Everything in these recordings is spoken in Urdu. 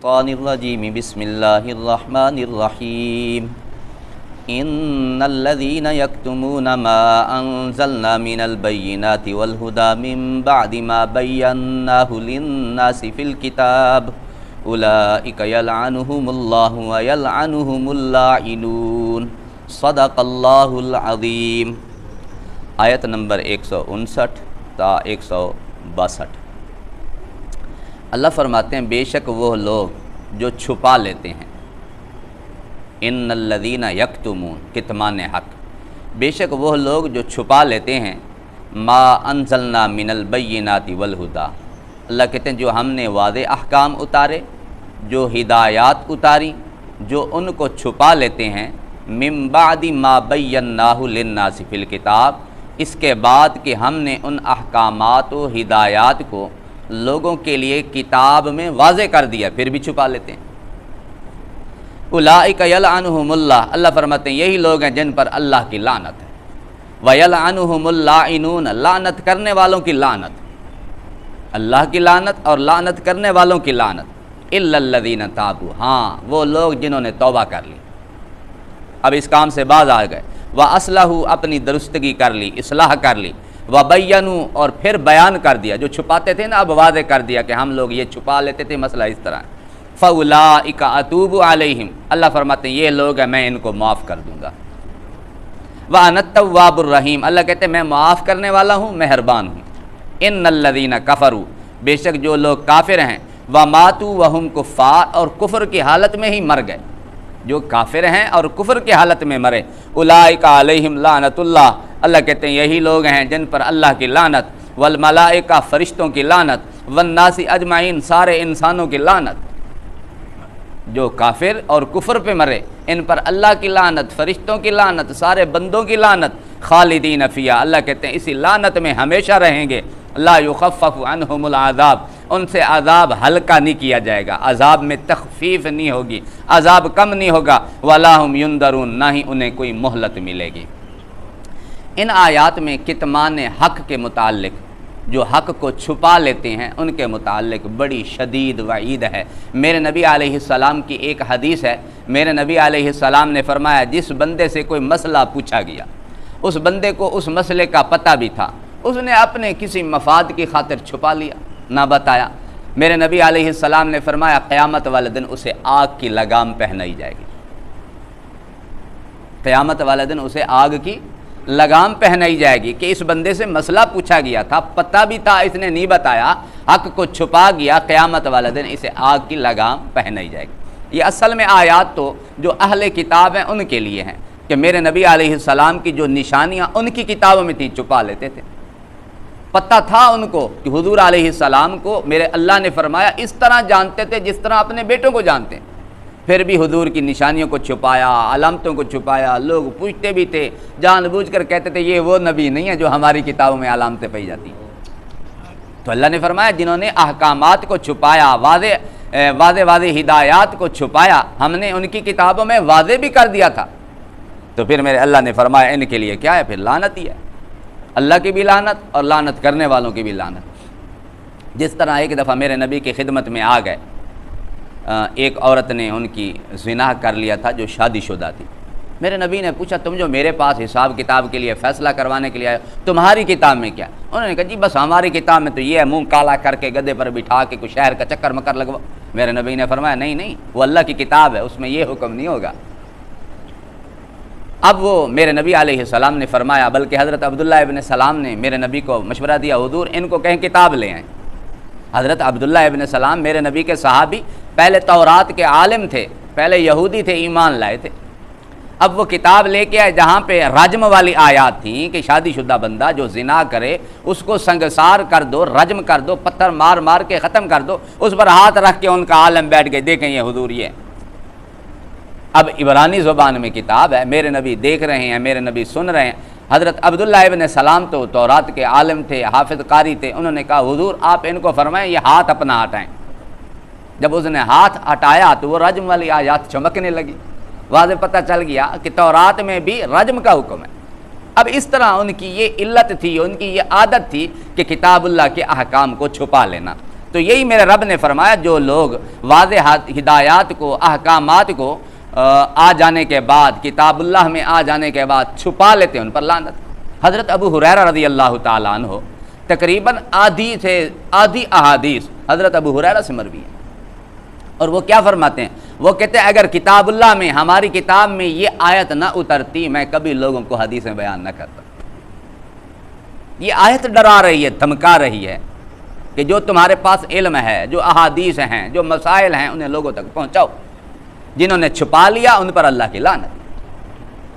الشیطان الرجیم بسم اللہ الرحمن الرحیم ان الذین یکتمون ما انزلنا من البینات والہدی من بعد ما بیناہ للناس فی الکتاب اولئک یلعنہم اللہ ویلعنہم اللاعنون صدق اللہ العظیم۔ آیت نمبر 159 تا 162۔ اللہ فرماتے ہیں بے شک وہ لوگ جو چھپا لیتے ہیں، ان الذین یکتمون کتمان حق، بے شک وہ لوگ جو چھپا لیتے ہیں ما انزلنا من البینات والہدی، اللہ کہتے ہیں جو ہم نے واضح احکام اتارے، جو ہدایات اتاری، جو ان کو چھپا لیتے ہیں من بعد ما بیناہ للناس فی الکتاب، اس کے بعد کہ ہم نے ان احکامات و ہدایات کو لوگوں کے لیے کتاب میں واضح کر دیا، پھر بھی چھپا لیتے ہیں۔ اولئک یلعنہم اللہ، اللہ فرماتے ہیں یہی لوگ ہیں جن پر اللہ کی لعنت ہے، ویلعنہم اللاعنون، لعنت کرنے والوں کی لعنت، اللہ کی لعنت اور لعنت کرنے والوں کی لعنت، الا الذین تابوا، ہاں وہ لوگ جنہوں نے توبہ کر لی، اب اس کام سے باز آ گئے، وَأَصْلَحُوا، اپنی درستگی کر لی، اصلاح کر لی، وَبَيَّنُوا، اور پھر بیان کر دیا، جو چھپاتے تھے نا اب واضح کر دیا کہ ہم لوگ یہ چھپا لیتے تھے، مسئلہ اس طرح ہے، فَأُولَئِكَ أَتُوبُ عَلَيْهِمْ، اللہ فرماتے ہیں یہ لوگ ہیں میں ان کو معاف کر دوں گا، وَأَنَا التَّوَّابُ الرَّحِيمُ، اللہ کہتے ہیں میں معاف کرنے والا ہوں، مہربان ہوں۔ إِنَّ الَّذِينَ كَفَرُوا، بے شک جو لوگ کافر ہیں، وَمَاتُوا وَهُمْ كُفَّارٌ، اور کفر کی حالت میں ہی مر گئے، جو کافر ہیں اور کفر کی حالت میں مرے، اولئک علیہم لعنت اللہ، اللہ کہتے ہیں یہی لوگ ہیں جن پر اللہ کی لعنت، والملائکہ فرشتوں کی لعنت، والناس اجمعین سارے انسانوں کی لعنت، جو کافر اور کفر پہ مرے ان پر اللہ کی لعنت، فرشتوں کی لعنت، سارے بندوں کی لعنت، خالدین فیہا، اللہ کہتے ہیں اسی لعنت میں ہمیشہ رہیں گے، لا یخفف عنہم العذاب، ان سے عذاب ہلکا نہیں کیا جائے گا، عذاب میں تخفیف نہیں ہوگی، عذاب کم نہیں ہوگا، ولا ہم ینذرون، نہ ہی انہیں کوئی مہلت ملے گی۔ ان آیات میں کتمان حق کے متعلق، جو حق کو چھپا لیتے ہیں ان کے متعلق بڑی شدید وعید ہے۔ میرے نبی علیہ السلام کی ایک حدیث ہے، میرے نبی علیہ السلام نے فرمایا جس بندے سے کوئی مسئلہ پوچھا گیا، اس بندے کو اس مسئلے کا پتہ بھی تھا، اس نے اپنے کسی مفاد کی خاطر چھپا لیا، نہ بتایا، میرے نبی علیہ السلام نے فرمایا قیامت والے دن اسے آگ کی لگام پہنائی جائے گی، قیامت والے دن اسے آگ کی لگام پہنائی جائے گی کہ اس بندے سے مسئلہ پوچھا گیا تھا، پتہ بھی تھا، اس نے نہیں بتایا، حق کو چھپا گیا، قیامت والے دن اسے آگ کی لگام پہنائی جائے گی۔ یہ اصل میں آیات تو جو اہل کتاب ہیں ان کے لیے ہیں کہ میرے نبی علیہ السلام کی جو نشانیاں ان کی کتابوں میں تھیں چھپا لیتے تھے، پتہ تھا ان کو کہ حضور علیہ السلام کو میرے اللہ نے فرمایا اس طرح جانتے تھے جس طرح اپنے بیٹوں کو جانتے ہیں، پھر بھی حضور کی نشانیوں کو چھپایا، علامتوں کو چھپایا، لوگ پوچھتے بھی تھے، جان بوجھ کر کہتے تھے یہ وہ نبی نہیں ہے جو ہماری کتابوں میں علامتیں پائی جاتی ہیں۔ تو اللہ نے فرمایا جنہوں نے احکامات کو چھپایا، واضح ہدایات کو چھپایا، ہم نے ان کی کتابوں میں واضح بھی کر دیا تھا، تو پھر میرے اللہ نے فرمایا ان کے لیے کیا ہے، پھر لعنت ہی ہے، اللہ کی بھی لعنت اور لعنت کرنے والوں کی بھی لعنت۔ جس طرح ایک دفعہ میرے نبی کی خدمت میں آ گئے، ایک عورت نے ان کی زنا کر لیا تھا جو شادی شدہ تھی، میرے نبی نے پوچھا تم جو میرے پاس حساب کتاب کے لیے فیصلہ کروانے کے لیے آئے تمہاری کتاب میں کیا؟ انہوں نے کہا جی بس ہماری کتاب میں تو یہ ہے، منہ کالا کر کے گدھے پر بٹھا کے کوئی شہر کا چکر مکر لگوا۔ میرے نبی نے فرمایا نہیں، وہ اللہ کی کتاب ہے، اس میں یہ حکم نہیں ہوگا۔ اب وہ میرے نبی علیہ السلام نے فرمایا، بلکہ حضرت عبداللہ ابن سلام نے میرے نبی کو مشورہ دیا حضور ان کو کہیں کتاب لے آئیں۔ حضرت عبداللہ ابن سلام میرے نبی کے صحابی، پہلے تورات کے عالم تھے، پہلے یہودی تھے، ایمان لائے تھے، اب وہ کتاب لے کے آئے جہاں پہ رجم والی آیات تھیں کہ شادی شدہ بندہ جو زنا کرے اس کو سنگسار کر دو، رجم کر دو، پتھر مار مار کے ختم کر دو، اس پر ہاتھ رکھ کے ان کا عالم بیٹھ گئے دیکھیں یہ حضور یہ ہے۔ اب عبرانی زبان میں کتاب ہے، میرے نبی دیکھ رہے ہیں، میرے نبی سن رہے ہیں۔ حضرت عبداللہ ابن سلام تو تورات کے عالم تھے، حافظ قاری تھے، انہوں نے کہا حضور آپ ان کو فرمائیں یہ ہاتھ اپنا ہٹائیں۔ جب اس نے ہاتھ ہٹایا تو وہ رجم والی آیات چمکنے لگی، واضح پتہ چل گیا کہ تورات میں بھی رجم کا حکم ہے۔ اب اس طرح ان کی یہ علت تھی، ان کی یہ عادت تھی کہ کتاب اللہ کے احکام کو چھپا لینا۔ تو یہی میرے رب نے فرمایا جو لوگ واضح ہدایات کو، احکامات کو آ جانے کے بعد، کتاب اللہ میں آ جانے کے بعد چھپا لیتے ہیں، ان پر لعنت۔ حضرت ابو ہریرہ رضی اللہ تعالیٰ عنہ تقریباً آدھی احادیث حضرت ابو ہریرہ سے مروی ہے، اور وہ کیا فرماتے ہیں؟ وہ کہتے ہیں اگر کتاب اللہ میں، ہماری کتاب میں یہ آیت نہ اترتی، میں کبھی لوگوں کو حدیثیں بیان نہ کرتا۔ یہ آیت ڈرا رہی ہے، دھمکا رہی ہے کہ جو تمہارے پاس علم ہے، جو احادیث ہیں، جو مسائل ہیں، انہیں لوگوں تک پہنچاؤ، جنہوں نے چھپا لیا ان پر اللہ کی لعنت۔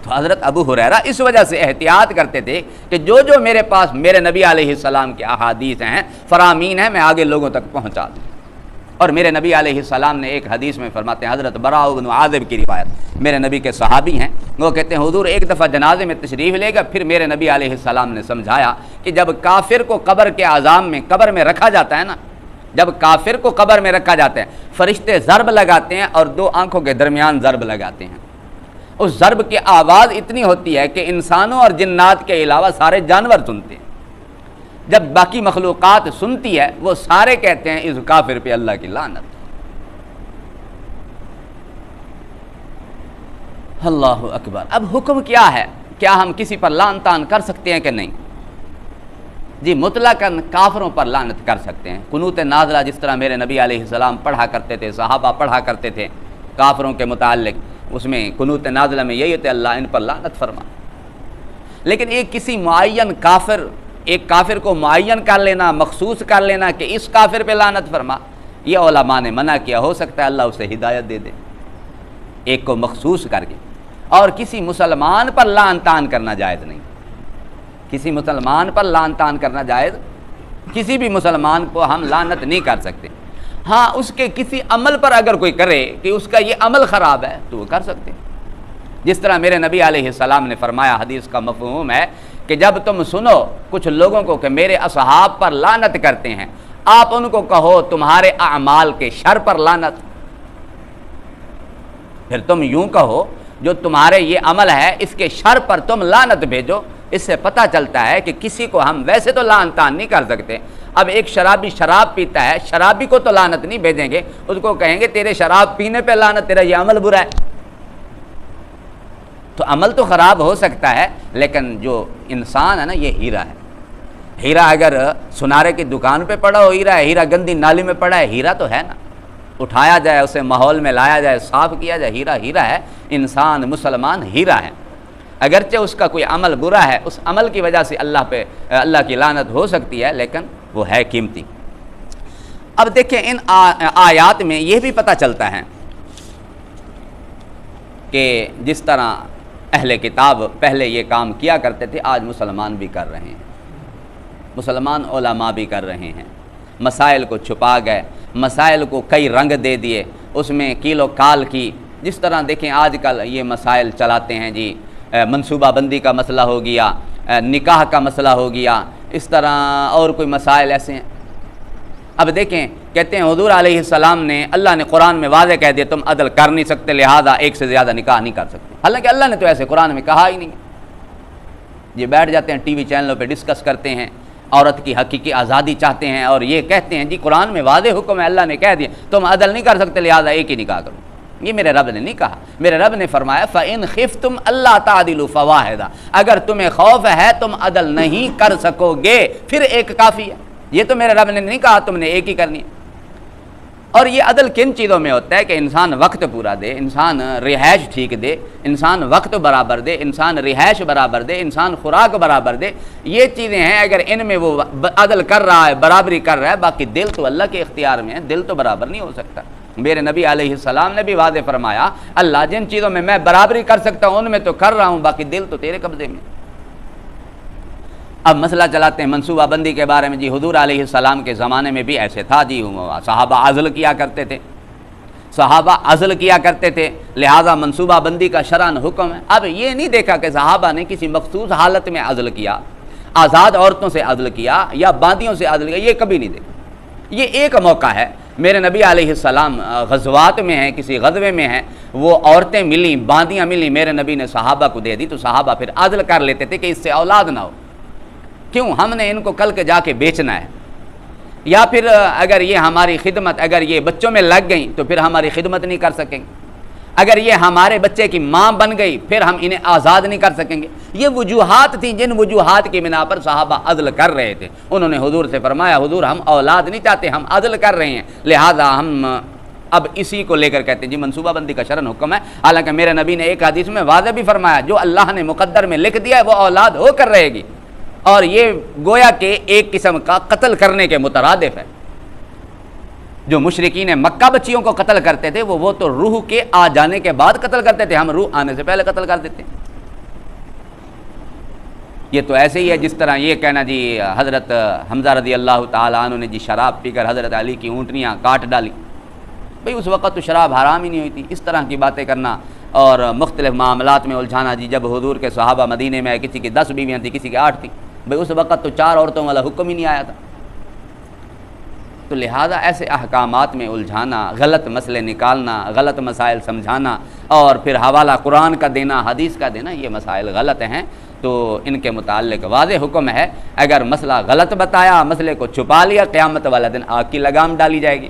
تو حضرت ابو ہریرہ اس وجہ سے احتیاط کرتے تھے کہ جو میرے پاس میرے نبی علیہ السلام کے احادیث ہیں، فرامین ہیں، میں آگے لوگوں تک پہنچا دوں۔ اور میرے نبی علیہ السلام نے ایک حدیث میں فرماتے ہیں، حضرت براء بن عازب کی روایت، میرے نبی کے صحابی ہیں، وہ کہتے ہیں حضور ایک دفعہ جنازے میں تشریف لے گا، پھر میرے نبی علیہ السلام نے سمجھایا کہ جب کافر کو قبر کے عذاب میں، قبر میں رکھا جاتا ہے نا، جب کافر کو قبر میں رکھا جاتا ہے، فرشتے ضرب لگاتے ہیں اور دو آنکھوں کے درمیان ضرب لگاتے ہیں۔ اس ضرب کی آواز اتنی ہوتی ہے کہ انسانوں اور جنات کے علاوہ سارے جانور سنتے ہیں۔ جب باقی مخلوقات سنتی ہے، وہ سارے کہتے ہیں اس کافر پہ اللہ کی لعنت۔ اللہ اکبر۔ اب حکم کیا ہے؟ کیا ہم کسی پر لعن طعن کر سکتے ہیں کہ نہیں؟ جی مطلقاً کافروں پر لعنت کر سکتے ہیں۔ قنوت نازلہ جس طرح میرے نبی علیہ السلام پڑھا کرتے تھے، صحابہ پڑھا کرتے تھے کافروں کے متعلق، اس میں قنوت نازلہ میں یہی ہوتا ہے اللہ ان پر لعنت فرما۔ لیکن ایک کسی معین کافر، ایک کافر کو معین کر لینا، مخصوص کر لینا کہ اس کافر پہ لعنت فرما، یہ علماء نے منع کیا۔ ہو سکتا ہے اللہ اسے ہدایت دے دے ایک کو مخصوص کر کے۔ اور کسی مسلمان پر لعن طعن کرنا جائز نہیں، کسی مسلمان پر لعن طعن کرنا جائز، کسی بھی مسلمان کو ہم لعنت نہیں کر سکتے۔ ہاں اس کے کسی عمل پر اگر کوئی کرے کہ اس کا یہ عمل خراب ہے تو وہ کر سکتے ہیں۔ جس طرح میرے نبی علیہ السلام نے فرمایا، حدیث کا مفہوم ہے کہ جب تم سنو کچھ لوگوں کو کہ میرے اصحاب پر لعنت کرتے ہیں، آپ ان کو کہو تمہارے اعمال کے شر پر لعنت۔ پھر تم یوں کہو جو تمہارے یہ عمل ہے اس کے شر پر تم لعنت بھیجو۔ اس سے پتہ چلتا ہے کہ کسی کو ہم ویسے تو لعن طعن نہیں کر سکتے۔ اب ایک شرابی شراب پیتا ہے، شرابی کو تو لعنت نہیں بھیجیں گے، اس کو کہیں گے تیرے شراب پینے پہ لعنت، تیرا یہ عمل برا ہے۔ تو عمل تو خراب ہو سکتا ہے، لیکن جو انسان ہے نا یہ ہیرا ہے۔ ہیرا اگر سنارے کی دکان پہ پڑا ہو ہیرا ہے، ہیرا گندی نالی میں پڑا ہے، ہیرا تو ہے نا، اٹھایا جائے، اسے ماحول میں لایا جائے، صاف کیا جائے، ہیرا ہیرا ہے۔ انسان مسلمان ہیرا ہے، اگرچہ اس کا کوئی عمل برا ہے، اس عمل کی وجہ سے اللہ کی لعنت ہو سکتی ہے، لیکن وہ ہے قیمتی۔ اب دیکھیں ان آیات میں یہ بھی پتہ چلتا ہے کہ جس طرح اہل کتاب پہلے یہ کام کیا کرتے تھے، آج مسلمان بھی کر رہے ہیں، مسلمان علماء بھی کر رہے ہیں۔ مسائل کو چھپا گئے، مسائل کو کئی رنگ دے دیے، اس میں کیل و کال کی۔ جس طرح دیکھیں آج کل یہ مسائل چلاتے ہیں جی، منصوبہ بندی کا مسئلہ ہو گیا، نکاح کا مسئلہ ہو گیا، اس طرح اور کوئی مسائل ایسے ہیں۔ اب دیکھیں کہتے ہیں حضور علیہ السلام نے، اللہ نے قرآن میں واضح کہہ دیا تم عدل کر نہیں سکتے، لہذا ایک سے زیادہ نکاح نہیں کر سکتے، حالانکہ اللہ نے تو ایسے قرآن میں کہا ہی نہیں۔ یہ بیٹھ جاتے ہیں ٹی وی چینلوں پہ ڈسکس کرتے ہیں، عورت کی حقیقی آزادی چاہتے ہیں اور یہ کہتے ہیں جی قرآن میں واضح حکم ہے، اللہ نے کہہ دیا تم عدل نہیں کر سکتے لہذا ایک ہی نکاح کرو۔ یہ میرے رب نے نہیں کہا، میرے رب نے فرمایا فَإِنْ خِفْتُمْ أَلَّا تَعْدِلُوا فَوَاحِدًا، اگر تمہیں خوف ہے تم عدل نہیں کر سکو گے پھر ایک کافی ہے۔ یہ تو میرے رب نے نہیں کہا تم نے ایک ہی کرنی ہے۔ اور یہ عدل کن چیزوں میں ہوتا ہے کہ انسان وقت پورا دے، انسان رہائش ٹھیک دے، انسان وقت برابر دے، انسان رہائش برابر دے، انسان خوراک برابر دے۔ یہ چیزیں ہیں، اگر ان میں وہ عدل کر رہا ہے، برابری کر رہا ہے، باقی دل تو اللہ کے اختیار میں ہے، دل تو برابر نہیں ہو سکتا۔ میرے نبی علیہ السلام نے بھی واضح فرمایا اللہ جن چیزوں میں میں برابری کر سکتا ہوں ان میں تو کر رہا ہوں، باقی دل تو تیرے قبضے میں۔ اب مسئلہ چلاتے ہیں منصوبہ بندی کے بارے میں، جی حضور علیہ السلام کے زمانے میں بھی ایسے تھا جی، صحابہ عزل کیا کرتے تھے، صحابہ عزل کیا کرتے تھے، لہذا منصوبہ بندی کا شرعاً حکم ہے۔ اب یہ نہیں دیکھا کہ صحابہ نے کسی مخصوص حالت میں عزل کیا، آزاد عورتوں سے عزل کیا یا باندیوں سے عزل کیا، یہ کبھی نہیں دیکھا۔ یہ ایک موقع ہے، میرے نبی علیہ السلام غزوات میں ہیں، کسی غزوے میں ہیں، وہ عورتیں ملیں، باندیاں ملیں، میرے نبی نے صحابہ کو دے دی تو صحابہ پھر عزل کر لیتے تھے کہ اس سے اولاد نہ ہو، کیوں؟ ہم نے ان کو کل کے جا کے بیچنا ہے، یا پھر اگر یہ ہماری خدمت اگر یہ بچوں میں لگ گئیں تو پھر ہماری خدمت نہیں کر سکیں گے، اگر یہ ہمارے بچے کی ماں بن گئی پھر ہم انہیں آزاد نہیں کر سکیں گے۔ یہ وجوہات تھیں جن وجوہات کی بنا پر صحابہ عدل کر رہے تھے۔ انہوں نے حضور سے فرمایا حضور ہم اولاد نہیں چاہتے، ہم عدل کر رہے ہیں، لہذا ہم اب اسی کو لے کر کہتے ہیں جی منصوبہ بندی کا شرعاً حکم ہے۔ حالانکہ میرے نبی نے ایک حدیث میں واضح بھی فرمایا جو اللہ نے مقدر میں لکھ دیا ہے وہ اولاد ہو کر رہے گی، اور یہ گویا کہ ایک قسم کا قتل کرنے کے مترادف ہے۔ جو مشرکین مکہ بچیوں کو قتل کرتے تھے وہ تو روح کے آ جانے کے بعد قتل کرتے تھے، ہم روح آنے سے پہلے قتل کر دیتے ہیں۔ یہ تو ایسے ہی ہے جس طرح یہ کہنا جی حضرت حمزہ رضی اللہ تعالیٰ عنہ نے جی شراب پی کر حضرت علی کی اونٹنیاں کاٹ ڈالی، بھئی اس وقت تو شراب حرام ہی نہیں ہوئی تھی۔ اس طرح کی باتیں کرنا اور مختلف معاملات میں الجھانا، جی جب حضور کے صحابہ مدینے میں کسی کی 10 بیویاں تھیں کسی کی 8 تھیں، بھئی اس وقت تو 4 عورتوں والا حکم ہی نہیں آیا تھا۔ تو لہٰذا ایسے احکامات میں الجھانا، غلط مسئلے نکالنا، غلط مسائل سمجھانا اور پھر حوالہ قرآن کا دینا، حدیث کا دینا، یہ مسائل غلط ہیں۔ تو ان کے متعلق واضح حکم ہے، اگر مسئلہ غلط بتایا، مسئلے کو چھپا لیا، قیامت والا دن آگ کی لگام ڈالی جائے گی۔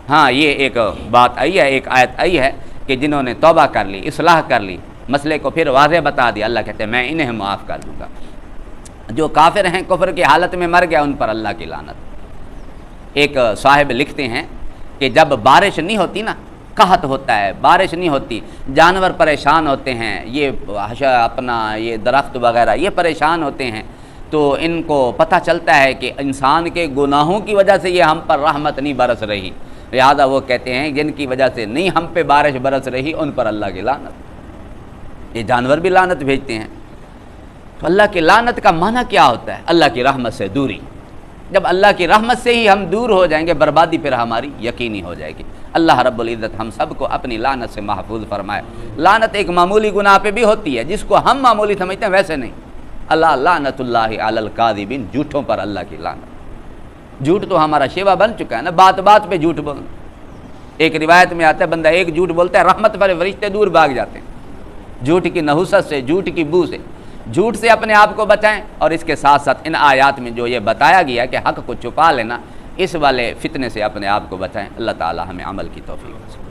ہاں یہ ایک بات آئی ہے، ایک آیت آئی ہے کہ جنہوں نے توبہ کر لی، اصلاح کر لی، مسئلے کو پھر واضح بتا دیا، اللہ کہتے ہیں میں انہیں معاف کر دوں گا۔ جو کافر ہیں، کفر کی حالت میں مر گیا، ان پر اللہ کی لعنت۔ ایک صاحب لکھتے ہیں کہ جب بارش نہیں ہوتی نا، قحط ہوتا ہے، بارش نہیں ہوتی، جانور پریشان ہوتے ہیں، یہ اپنا یہ درخت وغیرہ یہ پریشان ہوتے ہیں، تو ان کو پتہ چلتا ہے کہ انسان کے گناہوں کی وجہ سے یہ ہم پر رحمت نہیں برس رہی، لہذا وہ کہتے ہیں جن کی وجہ سے نہیں ہم پہ بارش برس رہی ان پر اللہ کی لعنت۔ یہ جانور بھی لعنت بھیجتے ہیں۔ تو اللہ کی لعنت کا معنی کیا ہوتا ہے؟ اللہ کی رحمت سے دوری۔ جب اللہ کی رحمت سے ہی ہم دور ہو جائیں گے، بربادی پھر ہماری یقینی ہو جائے گی۔ اللہ رب العزت ہم سب کو اپنی لعنت سے محفوظ فرمائے۔ لعنت ایک معمولی گناہ پہ بھی ہوتی ہے جس کو ہم معمولی سمجھتے ہیں، ویسے نہیں۔ اللہ لعنت اللہ علی الکاذبین، جھوٹوں پر اللہ کی لعنت۔ جھوٹ تو ہمارا شیوا بن چکا ہے نا، بات بات پہ جھوٹ بولنا۔ ایک روایت میں آتا ہے بندہ ایک جھوٹ بولتا ہے رحمت پر فرشتے دور بھاگ جاتے ہیں۔ جھوٹ کی نحوست سے، جھوٹ کی بو سے، جھوٹ سے اپنے آپ کو بچائیں، اور اس کے ساتھ ساتھ ان آیات میں جو یہ بتایا گیا کہ حق کو چھپا لینا، اس والے فتنے سے اپنے آپ کو بچائیں۔ اللہ تعالی ہمیں عمل کی توفیق دے۔